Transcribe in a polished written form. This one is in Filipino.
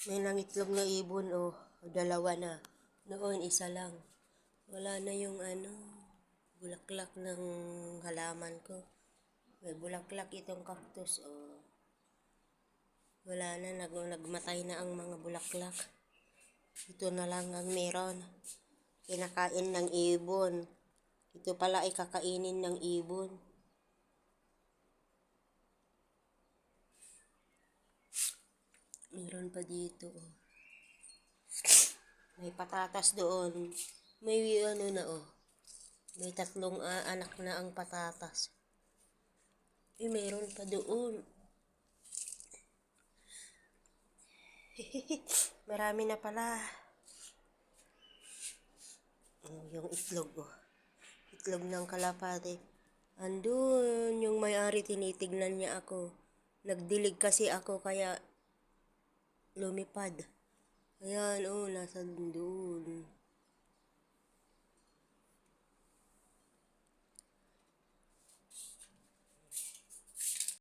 May nangitlog na ibon, oh. Dalawa na. Noon, isa lang. Wala na yung bulaklak ng halaman ko. May bulaklak itong cactus, oh. Wala na, nagmatay na ang mga bulaklak. Ito na lang ang meron. Kinakain ng ibon. Ito pala ay kakainin ng ibon. Meron pa dito, oh. May patatas doon. May May 3 anak na ang patatas. Meron pa doon. Marami na pala. Yung itlog, oh. Itlog ng kalapate. Andun, yung may-ari tinitignan niya ako. Nagdilig kasi ako kaya lumipad. Ayan, oh, nasa doon.